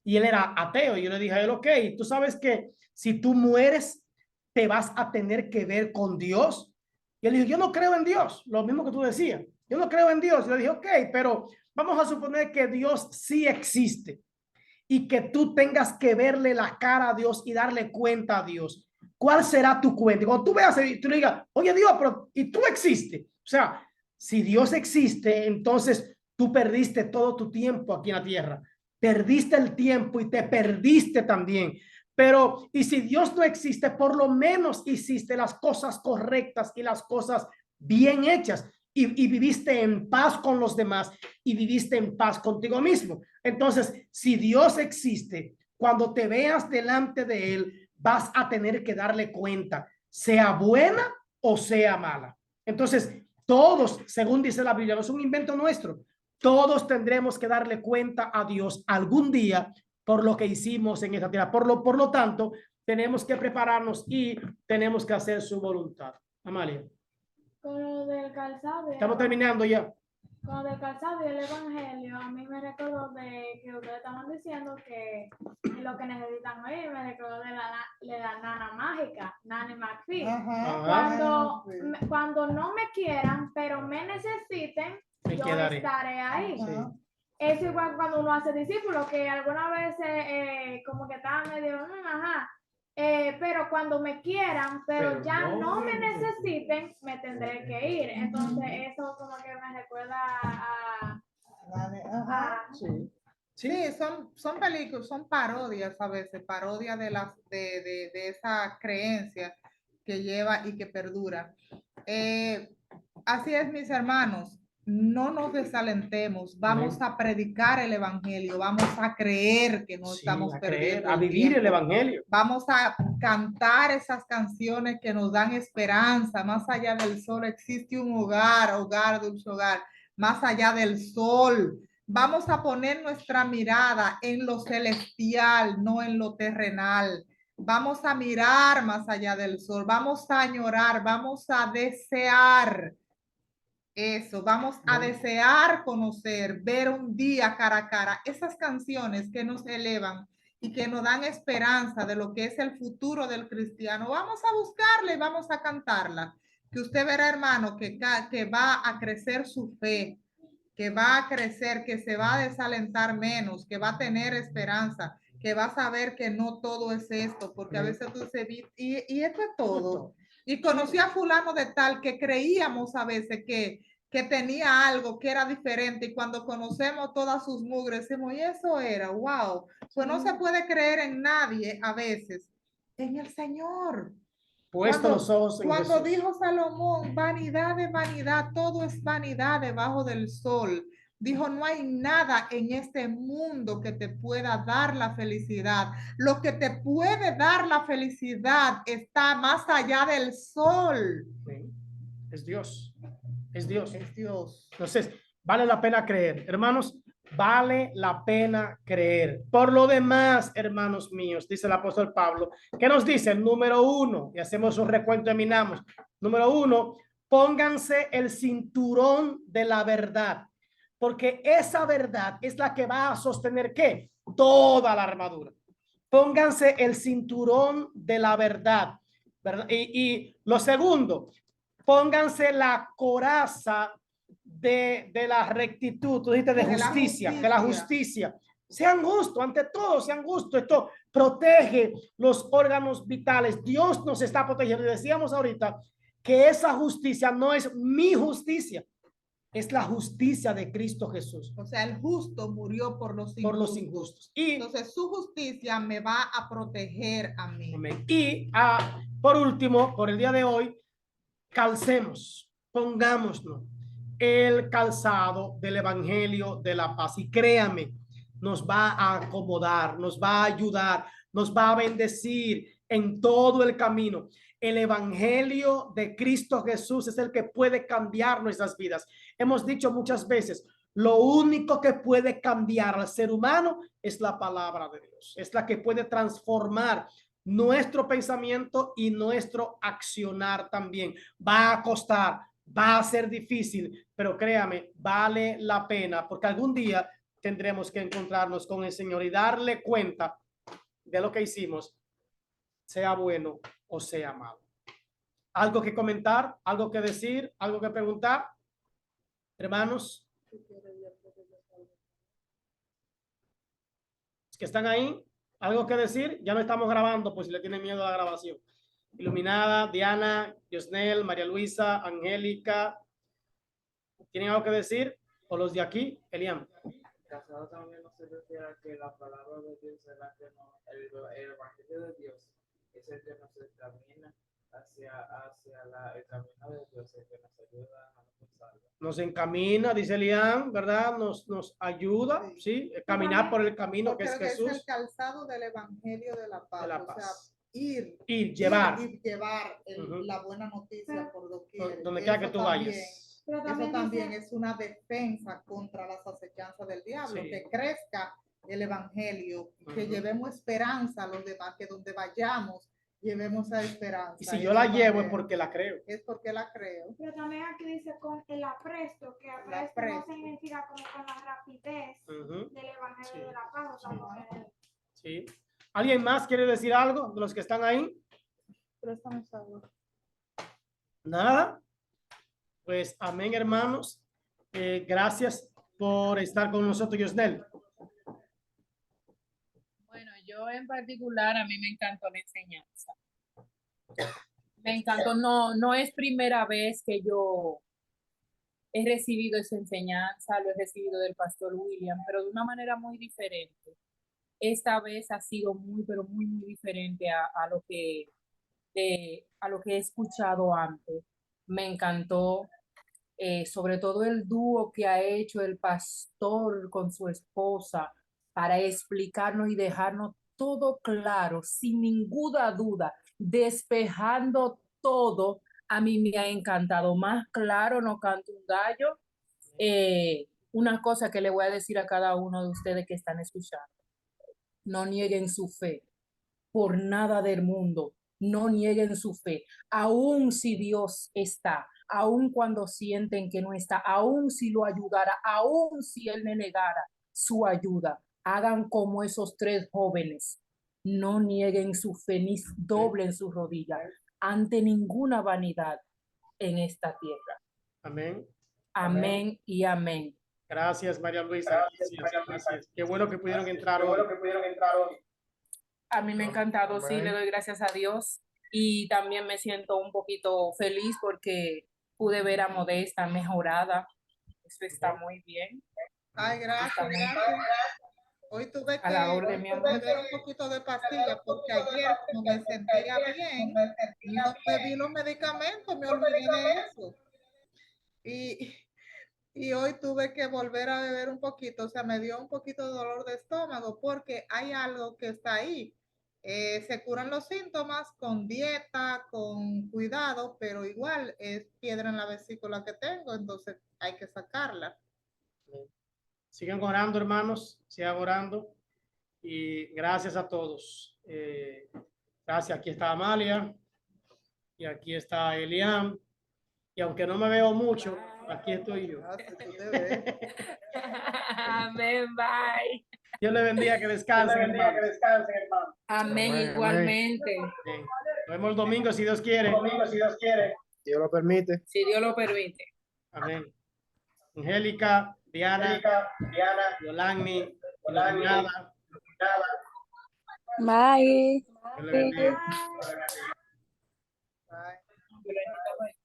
Y él era ateo. Y yo le dije a él, ok, tú sabes que si tú mueres, te vas a tener que ver con Dios. Y él dijo, yo no creo en Dios, lo mismo que tú decías. Yo no creo en Dios. Yo le dije, ok, pero vamos a suponer que Dios sí existe y que tú tengas que verle la cara a Dios y darle cuenta a Dios. ¿Cuál será tu cuenta? Cuando tú veas y tú le digas, oye Dios, pero ¿y tú existes? O sea, si Dios existe, entonces tú perdiste todo tu tiempo aquí en la tierra. Perdiste el tiempo y te perdiste también. Pero, y si Dios no existe, por lo menos hiciste las cosas correctas y las cosas bien hechas. Y viviste en paz con los demás y viviste en paz contigo mismo. Entonces, si Dios existe, cuando te veas delante de Él, vas a tener que darle cuenta, sea buena o sea mala. Entonces, todos, según dice la Biblia, no es un invento nuestro, todos tendremos que darle cuenta a Dios algún día por lo que hicimos en esta tierra. Por lo tanto, tenemos que prepararnos y tenemos que hacer su voluntad. Amalia. Con lo del calzado. Estamos terminando ya. Con lo del calzado y el evangelio, a mí me recordó de que ustedes estaban diciendo que lo que necesitan oír, me recordó de la nana mágica, Nanny McPhee. Cuando no me quieran, pero me necesiten, yo estaré ahí. Es igual cuando uno hace discípulos, que algunas veces como que estaban medio, pero cuando me quieran, pero ya no me necesiten, me tendré que ir. Entonces eso como que me recuerda Sí, son películas, son parodias a veces, parodias de esa creencia que lleva y que perdura. Así es, mis hermanos, no nos desalentemos, vamos a predicar el evangelio, vamos a creer que no estamos perdiendo, a vivir el evangelio. Vamos a cantar esas canciones que nos dan esperanza. Más allá del sol existe un hogar, dulce hogar, más allá del sol. Vamos a poner nuestra mirada en lo celestial, no en lo terrenal. Vamos a mirar más allá del sol, vamos a añorar, vamos a desear eso, vamos a desear conocer, ver un día cara a cara esas canciones que nos elevan y que nos dan esperanza de lo que es el futuro del cristiano. Vamos a buscarla y vamos a cantarla, que usted verá, hermano, que va a crecer su fe, que va a crecer, que se va a desalentar menos, que va a tener esperanza, que va a saber que no todo es esto, porque a veces tú dices, y esto es todo. Y conocí a fulano de tal que creíamos a veces que tenía algo que era diferente, y cuando conocemos todas sus mugres, decimos, y eso era, wow. Pues no se puede creer en nadie a veces, en el Señor. Puesto los ojos en Cuando Jesús. dijo Salomón, vanidad de vanidad, todo es vanidad debajo del sol. Dijo, no hay nada en este mundo que te pueda dar la felicidad. Lo que te puede dar la felicidad está más allá del sol. Sí. Es Dios. Es Dios. Es Dios. Entonces, vale la pena creer. Hermanos, vale la pena creer. Por lo demás, hermanos míos, dice el apóstol Pablo, ¿qué nos dice? El número 1, y hacemos un recuento, terminamos. Número 1, pónganse el cinturón de la verdad, porque esa verdad es la que va a sostener ¿qué? Toda la armadura. Pónganse el cinturón de la verdad, ¿verdad? Y lo segundo, pónganse la coraza de la rectitud, tú dijiste de justicia, de la justicia. Sean justos, ante todo, sean justos. Esto protege los órganos vitales. Dios nos está protegiendo. Y decíamos ahorita que esa justicia no es mi justicia, es la justicia de Cristo Jesús. O sea, el justo murió por los injustos. Y entonces su justicia me va a proteger a mí. amén. Y por último, por el día de hoy, calcemos, pongámonos el calzado del evangelio de la paz. Y créame, nos va a acomodar, nos va a ayudar, nos va a bendecir en todo el camino. El evangelio de Cristo Jesús es el que puede cambiar nuestras vidas. Hemos dicho muchas veces, lo único que puede cambiar al ser humano es la palabra de Dios. Es la que puede transformar nuestro pensamiento y nuestro accionar también. Va a costar, va a ser difícil, pero créame, vale la pena, porque algún día tendremos que encontrarnos con el Señor y darle cuenta de lo que hicimos, sea bueno o sea malo. ¿Algo que comentar? ¿Algo que decir? ¿Algo que preguntar? Hermanos que están ahí, ¿algo que decir? Ya no estamos grabando, pues si le tienen miedo a la grabación. Iluminada, Diana, Yosnel, María Luisa, Angélica, ¿tienen algo que decir? ¿O los de aquí? Eliam. Casado también no se refiere a que la palabra de Dios es la que no, el evangelio de Dios es el que nos encamina hacia el camino de Dios, el que nos ayuda a pensarlo. Nos encamina, dice Eliam, ¿verdad? Nos ayuda, ¿sí? Caminar por el camino que es Jesús. Es el calzado del evangelio de la paz. De la O paz. sea, ir, llevar la buena noticia por doquier. Donde quiera que tú vayas. Pero Eso también es una defensa contra las acechanzas del diablo, Sí. que crezca el evangelio, que llevemos esperanza a los demás, que donde vayamos llevemos esa esperanza. Y si yo la llevo es porque la creo. Es porque la creo. Pero también aquí dice con el apresto, que apresto no significa como con la rapidez del evangelio de la paz. Sí. ¿Alguien más quiere decir algo de los que están ahí? Préstame algo. Nada. Pues amén, hermanos. Gracias por estar con nosotros, Yosnel. Bueno, yo en particular, a mí me encantó la enseñanza. Me encantó, no es primera vez que yo he recibido esa enseñanza, lo he recibido del pastor William, pero de una manera muy diferente. Esta vez ha sido muy, pero muy, muy diferente a lo que he escuchado antes. Me encantó, sobre todo el dúo que ha hecho el pastor con su esposa para explicarnos y dejarnos todo claro, sin ninguna duda, despejando todo. A mí me ha encantado. Más claro no canto un gallo. Una cosa que le voy a decir a cada uno de ustedes que están escuchando: no nieguen su fe por nada del mundo. No nieguen su fe, aun si Dios está, aun cuando sienten que no está, aun si lo ayudara, aun si Él le negara su ayuda. Hagan como esos 3 jóvenes. No nieguen su fe ni doblen sus rodillas ante ninguna vanidad en esta tierra. Amén. Amén y amén. Gracias, María Luisa. Gracias. Qué bueno que pudieron entrar hoy. A mí me ha encantado, sí, le doy gracias a Dios, y también me siento un poquito feliz porque pude ver a Modesta mejorada. Eso está muy bien. Ay, gracias, gracias. Hoy tuve que beber un poquito de pastilla porque ayer no me sentía bien y no bebí los medicamentos, me olvidé de eso. Y hoy tuve que volver a beber un poquito, o sea, me dio un poquito de dolor de estómago porque hay algo que está ahí. Se curan los síntomas con dieta, con cuidado, pero igual es piedra en la vesícula que tengo, entonces hay que sacarla. Sigan orando, hermanos, sigan orando. Y gracias a todos. Gracias. Aquí está Amalia y aquí está Eliam. Y aunque no me veo mucho, aquí estoy yo. Amén, bye. Dios le bendiga, que descansen, hermano. Amén, igualmente. Bien. Nos vemos el domingo si Dios quiere. Dios lo permite. si Dios lo permite. Amén. Angélica, Diana, Yolani, nada. Bye. Dios le bendiga. Bye.